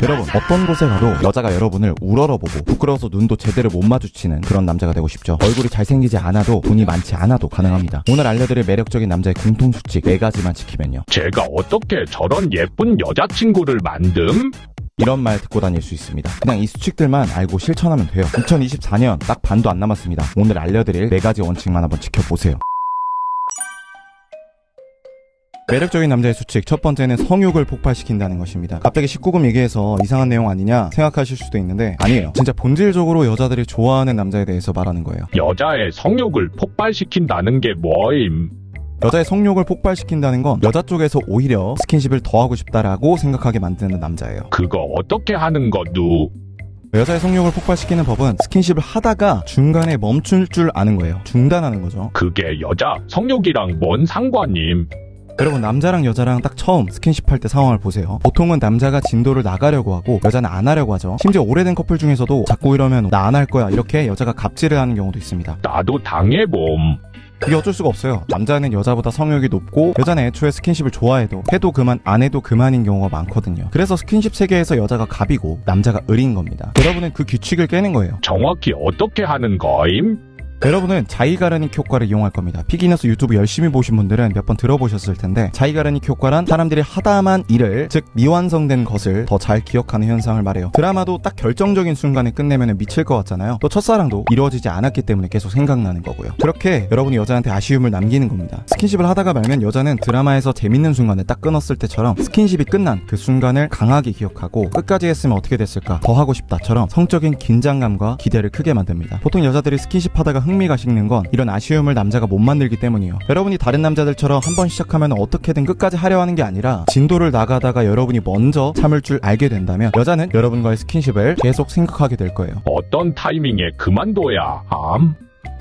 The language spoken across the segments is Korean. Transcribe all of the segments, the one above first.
여러분, 어떤 곳에 가도 여자가 여러분을 우러러보고 부끄러워서 눈도 제대로 못 마주치는 그런 남자가 되고 싶죠. 얼굴이 잘생기지 않아도 돈이 많지 않아도 가능합니다. 오늘 알려드릴 매력적인 남자의 공통수칙 4가지만 지키면요. 제가 어떻게 저런 예쁜 여자친구를 만듦? 이런 말 듣고 다닐 수 있습니다. 그냥 이 수칙들만 알고 실천하면 돼요. 2024년 딱 반도 안 남았습니다. 오늘 알려드릴 4가지 원칙만 한번 지켜보세요. 매력적인 남자의 수칙 첫 번째는 성욕을 폭발시킨다는 것입니다. 갑자기 19금 얘기해서 이상한 내용 아니냐 생각하실 수도 있는데 아니에요. 진짜 본질적으로 여자들이 좋아하는 남자에 대해서 말하는 거예요. 여자의 성욕을 폭발시킨다는 게 뭐임? 여자의 성욕을 폭발시킨다는 건 여자 쪽에서 오히려 스킨십을 더 하고 싶다라고 생각하게 만드는 남자예요. 그거 어떻게 하는 거누? 여자의 성욕을 폭발시키는 법은 스킨십을 하다가 중간에 멈출 줄 아는 거예요. 중단하는 거죠. 그게 여자 성욕이랑 뭔 상관임? 여러분, 남자랑 여자랑 딱 처음 스킨십 할 때 상황을 보세요. 보통은 남자가 진도를 나가려고 하고 여자는 안 하려고 하죠. 심지어 오래된 커플 중에서도 자꾸 이러면 나 안 할 거야 이렇게 여자가 갑질을 하는 경우도 있습니다. 나도 당해봄. 그게 어쩔 수가 없어요. 남자는 여자보다 성욕이 높고 여자는 애초에 스킨십을 좋아해도 해도 그만 안 해도 그만인 경우가 많거든요. 그래서 스킨십 세계에서 여자가 갑이고 남자가 을인 겁니다. 여러분은 그 규칙을 깨는 거예요. 정확히 어떻게 하는 거임? 여러분은 자이가라닉 효과를 이용할 겁니다. 피기너스 유튜브 열심히 보신 분들은 몇 번 들어보셨을 텐데 자이가라닉 효과란 사람들이 하다만 일을, 즉 미완성된 것을 더 잘 기억하는 현상을 말해요. 드라마도 딱 결정적인 순간에 끝내면 미칠 것 같잖아요. 또 첫사랑도 이루어지지 않았기 때문에 계속 생각나는 거고요. 그렇게 여러분이 여자한테 아쉬움을 남기는 겁니다. 스킨십을 하다가 말면 여자는 드라마에서 재밌는 순간에 딱 끊었을 때처럼 스킨십이 끝난 그 순간을 강하게 기억하고 끝까지 했으면 어떻게 됐을까, 더 하고 싶다처럼 성적인 긴장감과 기대를 크게 만듭니다. 보통 여자들이 스킨십 하다가 흥미가 식는 건 이런 아쉬움을 남자가 못 만들기 때문이에요. 여러분이 다른 남자들처럼 한 번 시작하면 어떻게든 끝까지 하려 하는 게 아니라 진도를 나가다가 여러분이 먼저 참을 줄 알게 된다면 여자는 여러분과의 스킨십을 계속 생각하게 될 거예요. 어떤 타이밍에 그만둬야 함?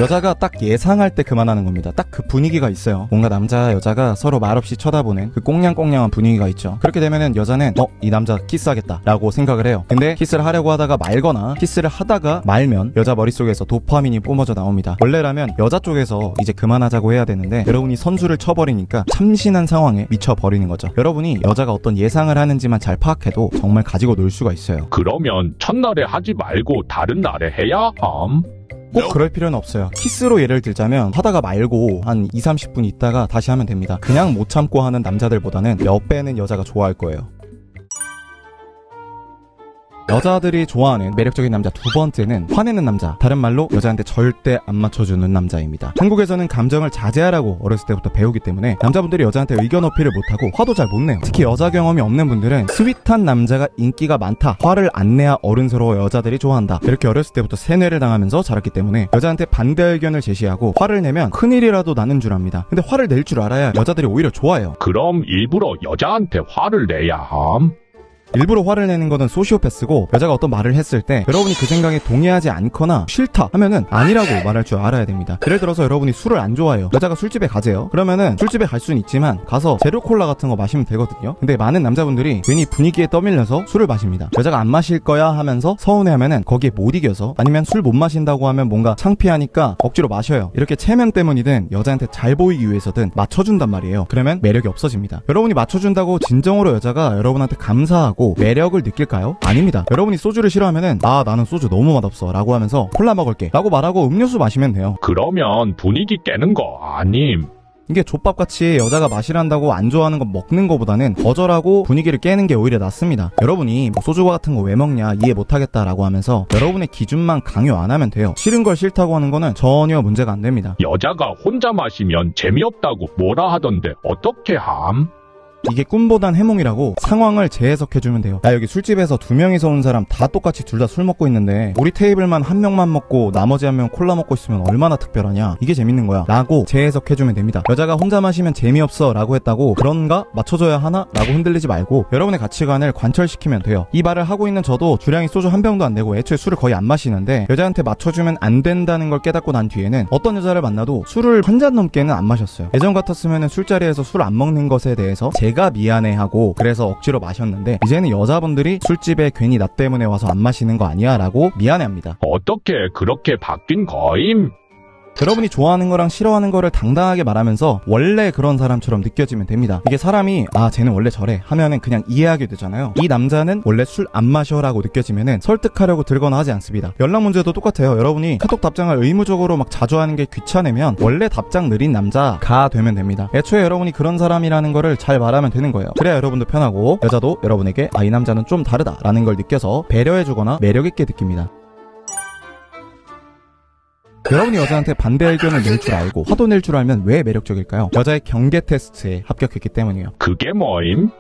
여자가 딱 예상할 때 그만하는 겁니다. 딱 그 분위기가 있어요. 뭔가 남자 여자가 서로 말없이 쳐다보는 그 꽁냥꽁냥한 분위기가 있죠. 그렇게 되면은 여자는 이 남자 키스하겠다 라고 생각을 해요. 근데 키스를 하려고 하다가 말거나 키스를 하다가 말면 여자 머릿속에서 도파민이 뿜어져 나옵니다. 원래라면 여자 쪽에서 이제 그만하자고 해야 되는데 여러분이 선수를 쳐버리니까 참신한 상황에 미쳐버리는 거죠. 여러분이 여자가 어떤 예상을 하는지만 잘 파악해도 정말 가지고 놀 수가 있어요. 그러면 첫날에 하지 말고 다른 날에 해야 함? 꼭 그럴 필요는 없어요. 키스로 예를 들자면 하다가 말고 한 20-30분 있다가 다시 하면 됩니다. 그냥 못 참고 하는 남자들보다는 몇 배는 여자가 좋아할 거예요. 여자들이 좋아하는 매력적인 남자 두 번째는 화내는 남자, 다른 말로 여자한테 절대 안 맞춰주는 남자입니다. 한국에서는 감정을 자제하라고 어렸을 때부터 배우기 때문에 남자분들이 여자한테 의견 어필을 못하고 화도 잘 못 내요. 특히 여자 경험이 없는 분들은 스윗한 남자가 인기가 많다, 화를 안 내야 어른스러워 여자들이 좋아한다, 이렇게 어렸을 때부터 세뇌를 당하면서 자랐기 때문에 여자한테 반대 의견을 제시하고 화를 내면 큰일이라도 나는 줄 압니다. 근데 화를 낼 줄 알아야 여자들이 오히려 좋아해요. 그럼 일부러 여자한테 화를 내야 함? 일부러 화를 내는 거는 소시오패스고, 여자가 어떤 말을 했을 때 여러분이 그 생각에 동의하지 않거나 싫다 하면은 아니라고 말할 줄 알아야 됩니다. 예를 들어서 여러분이 술을 안 좋아해요. 여자가 술집에 가재요. 그러면은 술집에 갈 수는 있지만 가서 제로콜라 같은 거 마시면 되거든요. 근데 많은 남자분들이 괜히 분위기에 떠밀려서 술을 마십니다. 여자가 안 마실 거야 하면서 서운해하면은 거기에 못 이겨서, 아니면 술 못 마신다고 하면 뭔가 창피하니까 억지로 마셔요. 이렇게 체면 때문이든 여자한테 잘 보이기 위해서든 맞춰준단 말이에요. 그러면 매력이 없어집니다. 여러분이 맞춰준다고 진정으로 여자가 여러분한테 감사하고 매력을 느낄까요? 아닙니다. 여러분이 소주를 싫어하면은 나는 소주 너무 맛없어 라고 하면서 콜라 먹을게 라고 말하고 음료수 마시면 돼요. 그러면 분위기 깨는 거 아님? 이게 족밥같이 여자가 마시란다고 안 좋아하는 거 먹는 거보다는 거절하고 분위기를 깨는 게 오히려 낫습니다. 여러분이 소주 같은 거 왜 먹냐, 이해 못하겠다 라고 하면서 여러분의 기준만 강요 안 하면 돼요. 싫은 걸 싫다고 하는 거는 전혀 문제가 안 됩니다. 여자가 혼자 마시면 재미없다고 뭐라 하던데 어떻게 함? 이게 꿈보단 해몽이라고 상황을 재해석해주면 돼요. 야, 여기 술집에서 2명이서 온 사람 다 똑같이 둘 다 술 먹고 있는데 우리 테이블만 한 명만 먹고 나머지 한 명 콜라 먹고 있으면 얼마나 특별하냐, 이게 재밌는 거야 라고 재해석해주면 됩니다. 여자가 혼자 마시면 재미없어 라고 했다고 그런가? 맞춰줘야 하나? 라고 흔들리지 말고 여러분의 가치관을 관철시키면 돼요. 이 말을 하고 있는 저도 주량이 소주 한 병도 안 되고 애초에 술을 거의 안 마시는데 여자한테 맞춰주면 안 된다는 걸 깨닫고 난 뒤에는 어떤 여자를 만나도 술을 한 잔 넘게는 안 마셨어요. 예전 같았으면 술자리에서 술 안 먹는 것에 대해서 제가 미안해하고 그래서 억지로 마셨는데, 이제는 여자분들이 술집에 괜히 나 때문에 와서 안 마시는 거 아니야 라고 미안해합니다. 어떻게 그렇게 바뀐 거임? 여러분이 좋아하는 거랑 싫어하는 거를 당당하게 말하면서 원래 그런 사람처럼 느껴지면 됩니다. 이게 사람이 쟤는 원래 저래 하면은 그냥 이해하게 되잖아요. 이 남자는 원래 술 안 마셔라고 느껴지면은 설득하려고 들거나 하지 않습니다. 연락 문제도 똑같아요. 여러분이 카톡 답장을 의무적으로 막 자주 하는 게 귀찮으면 원래 답장 느린 남자가 되면 됩니다. 애초에 여러분이 그런 사람이라는 거를 잘 말하면 되는 거예요. 그래야 여러분도 편하고 여자도 여러분에게 이 남자는 좀 다르다라는 걸 느껴서 배려해주거나 매력있게 느낍니다. 여러분이 여자한테 반대 의견을 낼 줄 알고 화도 낼 줄 알면 왜 매력적일까요? 여자의 경계 테스트에 합격했기 때문이에요. 그게 뭐임?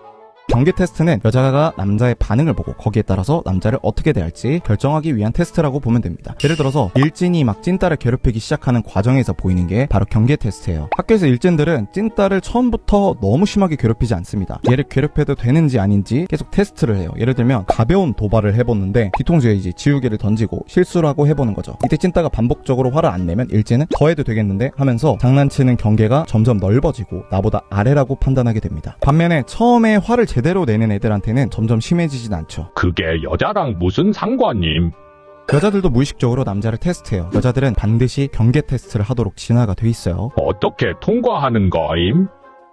경계 테스트는 여자가 남자의 반응을 보고 거기에 따라서 남자를 어떻게 대할지 결정하기 위한 테스트라고 보면 됩니다. 예를 들어서 일진이 막 찐따를 괴롭히기 시작하는 과정에서 보이는 게 바로 경계 테스트예요. 학교에서 일진들은 찐따를 처음부터 너무 심하게 괴롭히지 않습니다. 얘를 괴롭혀도 되는지 아닌지 계속 테스트를 해요. 예를 들면 가벼운 도발을 해보는데 뒤통수에 이제 지우개를 던지고 실수를 하고 해보는 거죠. 이때 찐따가 반복적으로 화를 안 내면 일진은 더 해도 되겠는데 하면서 장난치는 경계가 점점 넓어지고 나보다 아래라고 판단하게 됩니다. 반면에 처음에 화를 제대로 내는 애들한테는 점점 심해지진 않죠. 그게 여자랑 무슨 상관임? 여자들도 무의식적으로 남자를 테스트해요. 여자들은 반드시 경계 테스트를 하도록 진화가 돼 있어요. 어떻게 통과하는 거임?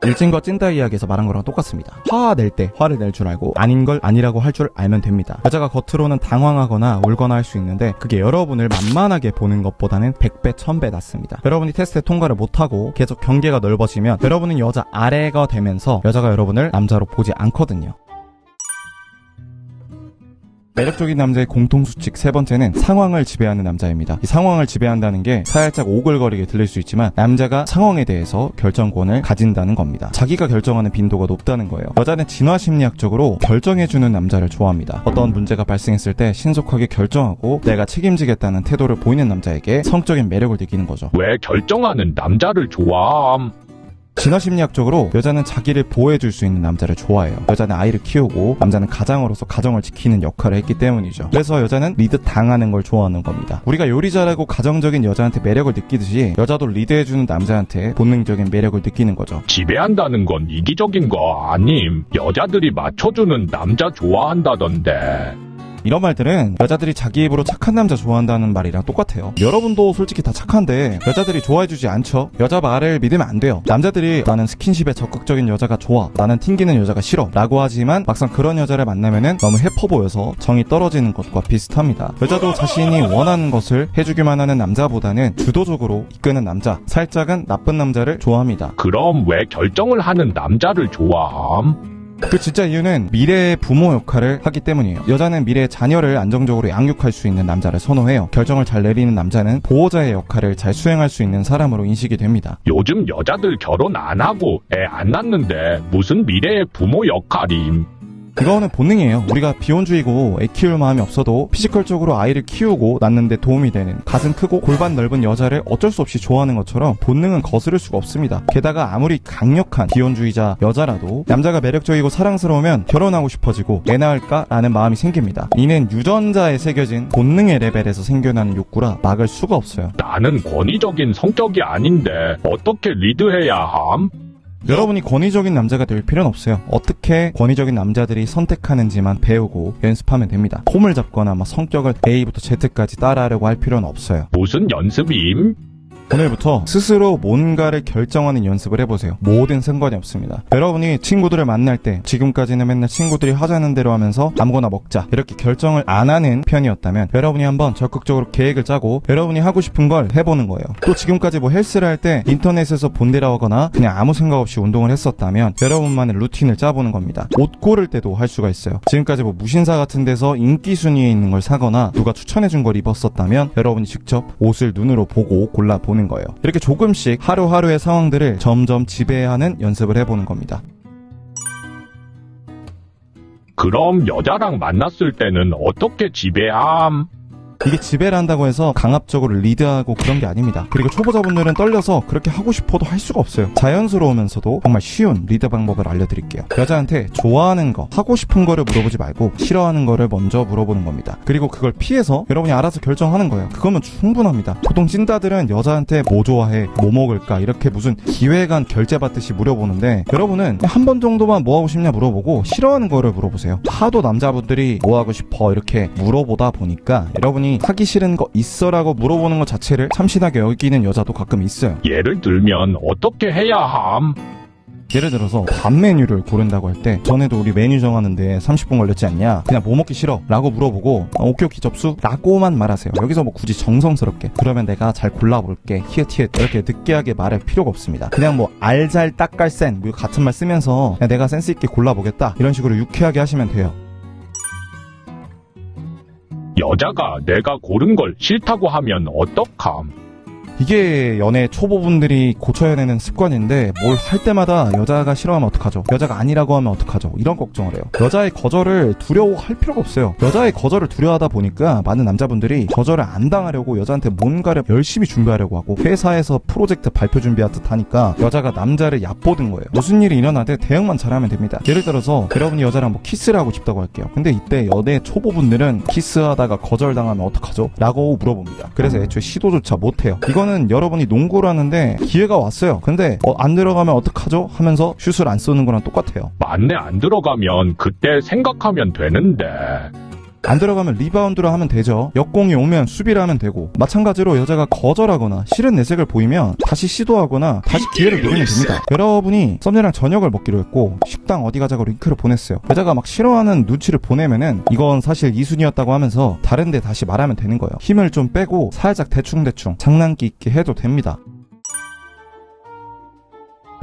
일진과 찐따 이야기에서 말한 거랑 똑같습니다. 화 낼 때 화를 낼 줄 알고 아닌 걸 아니라고 할 줄 알면 됩니다. 여자가 겉으로는 당황하거나 울거나 할 수 있는데 그게 여러분을 만만하게 보는 것보다는 100배 1000배 낫습니다. 여러분이 테스트에 통과를 못하고 계속 경계가 넓어지면 여러분은 여자 아래가 되면서 여자가 여러분을 남자로 보지 않거든요. 매력적인 남자의 공통수칙 세 번째는 상황을 지배하는 남자입니다. 이 상황을 지배한다는 게 살짝 오글거리게 들릴 수 있지만 남자가 상황에 대해서 결정권을 가진다는 겁니다. 자기가 결정하는 빈도가 높다는 거예요. 여자는 진화심리학적으로 결정해주는 남자를 좋아합니다. 어떤 문제가 발생했을 때 신속하게 결정하고 내가 책임지겠다는 태도를 보이는 남자에게 성적인 매력을 느끼는 거죠. 왜 결정하는 남자를 좋아함? 진화심리학적으로 여자는 자기를 보호해줄 수 있는 남자를 좋아해요. 여자는 아이를 키우고 남자는 가장으로서 가정을 지키는 역할을 했기 때문이죠. 그래서 여자는 리드 당하는 걸 좋아하는 겁니다. 우리가 요리 잘하고 가정적인 여자한테 매력을 느끼듯이 여자도 리드해주는 남자한테 본능적인 매력을 느끼는 거죠. 지배한다는 건 이기적인 거 아님? 여자들이 맞춰주는 남자 좋아한다던데. 이런 말들은 여자들이 자기 입으로 착한 남자 좋아한다는 말이랑 똑같아요. 여러분도 솔직히 다 착한데 여자들이 좋아해주지 않죠? 여자 말을 믿으면 안 돼요. 남자들이 나는 스킨십에 적극적인 여자가 좋아, 나는 튕기는 여자가 싫어 라고 하지만 막상 그런 여자를 만나면은 너무 해퍼 보여서 정이 떨어지는 것과 비슷합니다. 여자도 자신이 원하는 것을 해주기만 하는 남자보다는 주도적으로 이끄는 남자, 살짝은 나쁜 남자를 좋아합니다. 그럼 왜 결정을 하는 남자를 좋아함? 그 진짜 이유는 미래의 부모 역할을 하기 때문이에요. 여자는 미래의 자녀를 안정적으로 양육할 수 있는 남자를 선호해요. 결정을 잘 내리는 남자는 보호자의 역할을 잘 수행할 수 있는 사람으로 인식이 됩니다. 요즘 여자들 결혼 안 하고 애 안 낳는데 무슨 미래의 부모 역할임? 이거는 본능이에요. 우리가 비혼주의고 애 키울 마음이 없어도 피지컬적으로 아이를 키우고 낳는데 도움이 되는 가슴 크고 골반 넓은 여자를 어쩔 수 없이 좋아하는 것처럼 본능은 거스를 수가 없습니다. 게다가 아무리 강력한 비혼주의자 여자라도 남자가 매력적이고 사랑스러우면 결혼하고 싶어지고 애 낳을까라는 마음이 생깁니다. 이는 유전자에 새겨진 본능의 레벨에서 생겨나는 욕구라 막을 수가 없어요. 나는 권위적인 성격이 아닌데 어떻게 리드해야 함? 여러분이 권위적인 남자가 될 필요는 없어요. 어떻게 권위적인 남자들이 선택하는지만 배우고 연습하면 됩니다. 폼을 잡거나 성격을 A부터 Z까지 따라하려고 할 필요는 없어요. 무슨 연습임? 오늘부터 스스로 뭔가를 결정하는 연습을 해보세요. 뭐든 상관이 없습니다. 여러분이 친구들을 만날 때 지금까지는 맨날 친구들이 하자는 대로 하면서 아무거나 먹자 이렇게 결정을 안 하는 편이었다면 여러분이 한번 적극적으로 계획을 짜고 여러분이 하고 싶은 걸 해보는 거예요. 또 지금까지 헬스를 할 때 인터넷에서 본대로 하거나 그냥 아무 생각 없이 운동을 했었다면 여러분만의 루틴을 짜보는 겁니다. 옷 고를 때도 할 수가 있어요. 지금까지 무신사 같은 데서 인기 순위에 있는 걸 사거나 누가 추천해준 걸 입었었다면 여러분이 직접 옷을 눈으로 보고 골라보는 거예요. 이렇게 조금씩 하루하루의 상황들을 점점 지배하는 연습을 해보는 겁니다. 그럼 여자랑 만났을 때는 어떻게 지배함? 이게 지배를 한다고 해서 강압적으로 리드하고 그런 게 아닙니다. 그리고 초보자분들은 떨려서 그렇게 하고 싶어도 할 수가 없어요. 자연스러우면서도 정말 쉬운 리드 방법을 알려드릴게요. 여자한테 좋아하는 거, 하고 싶은 거를 물어보지 말고 싫어하는 거를 먼저 물어보는 겁니다. 그리고 그걸 피해서 여러분이 알아서 결정하는 거예요. 그거면 충분합니다. 보통 찐따들은 여자한테 뭐 좋아해, 뭐 먹을까 이렇게 무슨 기획안 결제받듯이 물어보는데 여러분은 한 번 정도만 뭐 하고 싶냐 물어보고 싫어하는 거를 물어보세요. 하도 남자분들이 뭐 하고 싶어 이렇게 물어보다 보니까 여러분이 여러분이 하기 싫은 거 있어라고 물어보는 것 자체를 참신하게 여기는 여자도 가끔 있어요. 예를 들면 어떻게 해야 함? 예를 들어서 밥 메뉴를 고른다고 할 때 전에도 우리 메뉴 정하는데 30분 걸렸지 않냐? 그냥 뭐 먹기 싫어 라고 물어보고 오케이 오케이 접수? 라고만 말하세요. 여기서 뭐 굳이 정성스럽게 그러면 내가 잘 골라볼게 히읗히읗 이렇게 느끼하게 말할 필요가 없습니다. 그냥 뭐 알잘 딱갈센 뭐 같은 말 쓰면서 그냥 내가 센스있게 골라보겠다 이런 식으로 유쾌하게 하시면 돼요. 여자가 내가 고른 걸 싫다고 하면 어떡함? 이게 연애 초보분들이 고쳐야 되는 습관인데 뭘 할 때마다 여자가 싫어하면 어떡하죠? 여자가 아니라고 하면 어떡하죠? 이런 걱정을 해요. 여자의 거절을 두려워할 필요가 없어요. 여자의 거절을 두려워하다 보니까 많은 남자분들이 거절을 안 당하려고 여자한테 뭔가를 열심히 준비하려고 하고 회사에서 프로젝트 발표 준비하듯 하니까 여자가 남자를 얕보든 거예요. 무슨 일이 일어나든 대응만 잘하면 됩니다. 예를 들어서 여러분이 여자랑 뭐 키스를 하고 싶다고 할게요. 근데 이때 연애 초보분들은 키스하다가 거절당하면 어떡하죠? 라고 물어봅니다. 그래서 애초에 시도조차 못해요. 이거는 여러분이 농구를 하는데 기회가 왔어요. 근데 안 들어가면 어떡하죠? 하면서 슛을 안 쏘는 거랑 똑같아요. 맞네, 안 들어가면 그때 생각하면 되는데. 안 들어가면 리바운드를 하면 되죠. 역공이 오면 수비를 하면 되고 마찬가지로 여자가 거절하거나 싫은 내색을 보이면 다시 시도하거나 다시 기회를 노리면 됩니다. 여러분이 썸네랑 저녁을 먹기로 했고 식당 어디 가자고 링크를 보냈어요. 여자가 막 싫어하는 눈치를 보내면은 이건 사실 이순이었다고 하면서 다른 데 다시 말하면 되는 거예요. 힘을 좀 빼고 살짝 대충대충 장난기 있게 해도 됩니다.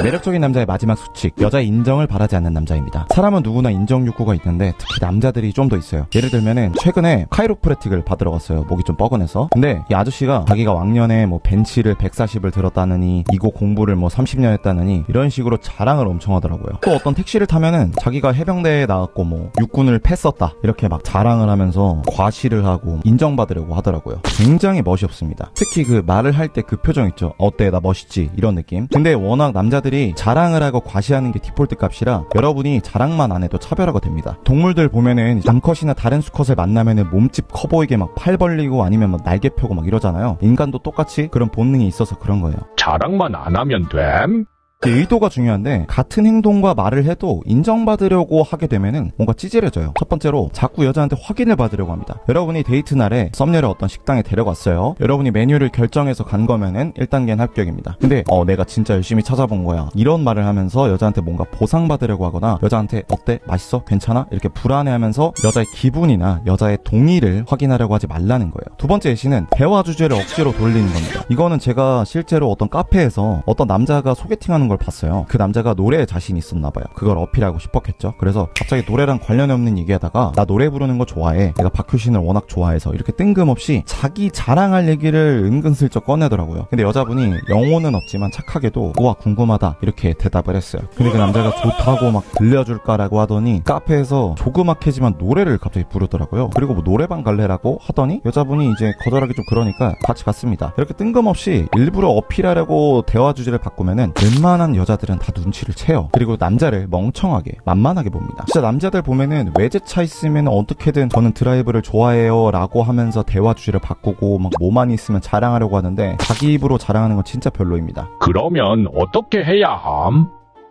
매력적인 남자의 마지막 수칙, 여자의 인정을 바라지 않는 남자입니다. 사람은 누구나 인정 욕구가 있는데 특히 남자들이 좀 더 있어요. 예를 들면은 최근에 카이로프래틱을 받으러 갔어요. 목이 좀 뻐근해서. 근데 이 아저씨가 자기가 왕년에 뭐 벤치를 140을 들었다느니 이거 공부를 뭐 30년 했다느니 이런 식으로 자랑을 엄청 하더라고요. 또 어떤 택시를 타면은 자기가 해병대에 나갔고 뭐 육군을 패었다 이렇게 막 자랑을 하면서 과시를 하고 인정받으려고 하더라고요. 굉장히 멋이 없습니다. 특히 그 말을 할 때 그 표정 있죠. 어때 나 멋있지 이런 느낌. 근데 워낙 남자들이 자랑을 하고 과시하는 게 디폴트 값이라 여러분이 자랑만 안 해도 차별화가 됩니다. 동물들 보면은 암컷이나 다른 수컷을 만나면은 몸집 커 보이게 막 팔 벌리고 아니면 막 날개 펴고 막 이러잖아요. 인간도 똑같이 그런 본능이 있어서 그런 거예요. 자랑만 안 하면 됨? 의도가 중요한데 같은 행동과 말을 해도 인정받으려고 하게 되면은 뭔가 찌질해져요. 첫 번째로 자꾸 여자한테 확인을 받으려고 합니다. 여러분이 데이트 날에 썸녀를 어떤 식당에 데려갔어요. 여러분이 메뉴를 결정해서 간 거면은 1단계는 합격입니다. 근데 내가 진짜 열심히 찾아본 거야 이런 말을 하면서 여자한테 뭔가 보상받으려고 하거나 여자한테 어때? 맛있어? 괜찮아? 이렇게 불안해하면서 여자의 기분이나 여자의 동의를 확인하려고 하지 말라는 거예요. 두 번째 예시는 대화 주제를 억지로 돌리는 겁니다. 이거는 제가 실제로 어떤 카페에서 어떤 남자가 소개팅하는 걸 봤어요. 그 남자가 노래에 자신이 있었나 봐요. 그걸 어필하고 싶었겠죠. 그래서 갑자기 노래랑 관련이 없는 얘기하다가 나 노래 부르는 거 좋아해. 내가 박효신을 워낙 좋아해서 이렇게 뜬금없이 자기 자랑할 얘기를 은근슬쩍 꺼내더라고요. 근데 여자분이 영혼은 없지만 착하게도 우와 궁금하다 이렇게 대답을 했어요. 근데 그 남자가 좋다고 막 들려줄까라고 하더니 카페에서 조그맣게지만 노래를 갑자기 부르더라고요. 그리고 뭐 노래방 갈래라고 하더니 여자분이 이제 거절하기 좀 그러니까 같이 갔습니다. 이렇게 뜬금없이 일부러 어필하려고 대화 주제를 바꾸면은 웬만한 여자들은 다 눈치를 채요. 그리고 남자를 멍청하게 만만하게 봅니다. 진짜 남자들 보면은 외제차 있으면 어떻게든 저는 드라이브를 좋아해요 라고 하면서 대화 주제를 바꾸고 막 뭐만 있으면 자랑하려고 하는데 자기 입으로 자랑하는 건 진짜 별로입니다. 그러면 어떻게 해야 함?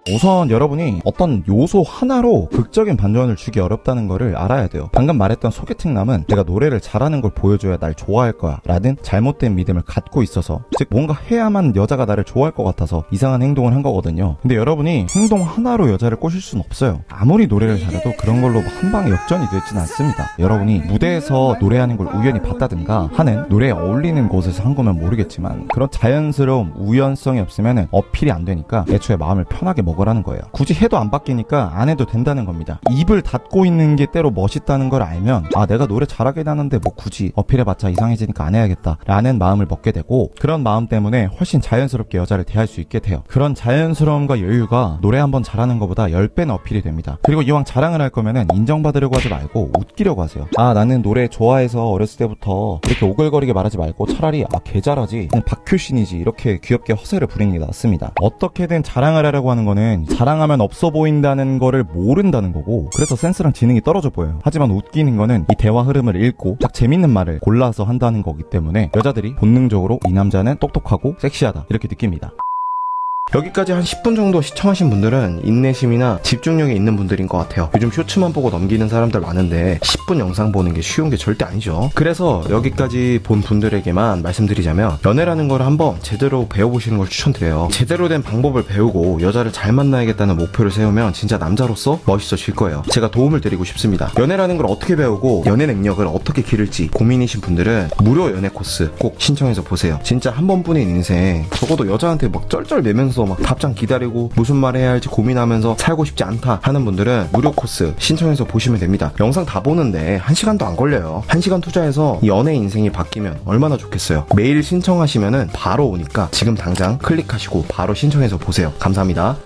우선 여러분이 어떤 요소 하나로 극적인 반전을 주기 어렵다는 거를 알아야 돼요. 방금 말했던 소개팅남은 내가 노래를 잘하는 걸 보여줘야 날 좋아할 거야 라는 잘못된 믿음을 갖고 있어서 즉 뭔가 해야만 여자가 나를 좋아할 것 같아서 이상한 행동을 한 거거든요. 근데 여러분이 행동 하나로 여자를 꼬실 수는 없어요. 아무리 노래를 잘해도 그런 걸로 한 방에 역전이 되지는 않습니다. 여러분이 무대에서 노래하는 걸 우연히 봤다든가 하는 노래에 어울리는 곳에서 한 거면 모르겠지만 그런 자연스러움, 우연성이 없으면 어필이 안 되니까 애초에 마음을 편하게 먹으라는 거예요. 굳이 해도 안 바뀌니까 안 해도 된다는 겁니다. 입을 닫고 있는 게 때로 멋있다는 걸 알면 내가 노래 잘하긴 하는데 뭐 굳이 어필해봤자 이상해지니까 안 해야겠다 라는 마음을 먹게 되고 그런 마음 때문에 훨씬 자연스럽게 여자를 대할 수 있게 돼요. 그런 자연스러움과 여유가 노래 한번 잘하는 것보다 10배는 어필이 됩니다. 그리고 이왕 자랑을 할 거면은 인정받으려고 하지 말고 웃기려고 하세요. 나는 노래 좋아해서 어렸을 때부터 이렇게 오글거리게 말하지 말고 차라리 개 잘하지 그냥 박효신이지 이렇게 귀엽게 허세를 부리는 게 낫습니다. 어떻게든 자랑을 하려고 하는 거는 자랑하면 없어 보인다는 거를 모른다는 거고 그래서 센스랑 지능이 떨어져 보여요. 하지만 웃기는 거는 이 대화 흐름을 읽고 딱 재밌는 말을 골라서 한다는 거기 때문에 여자들이 본능적으로 이 남자는 똑똑하고 섹시하다 이렇게 느낍니다. 여기까지 한 10분 정도 시청하신 분들은 인내심이나 집중력이 있는 분들인 것 같아요. 요즘 쇼츠만 보고 넘기는 사람들 많은데 10분 영상 보는 게 쉬운 게 절대 아니죠. 그래서 여기까지 본 분들에게만 말씀드리자면 연애라는 걸 한번 제대로 배워보시는 걸 추천드려요. 제대로 된 방법을 배우고 여자를 잘 만나야겠다는 목표를 세우면 진짜 남자로서 멋있어질 거예요. 제가 도움을 드리고 싶습니다. 연애라는 걸 어떻게 배우고 연애 능력을 어떻게 기를지 고민이신 분들은 무료 연애 코스 꼭 신청해서 보세요. 진짜 한 번뿐인 인생, 적어도 여자한테 막 쩔쩔매면서 막 답장 기다리고 무슨 말 해야 할지 고민하면서 살고 싶지 않다 하는 분들은 무료 코스 신청해서 보시면 됩니다. 영상 다 보는데 1시간도 안 걸려요. 1시간 투자해서 연애 인생이 바뀌면 얼마나 좋겠어요. 메일 신청하시면은 바로 오니까 지금 당장 클릭하시고 바로 신청해서 보세요. 감사합니다.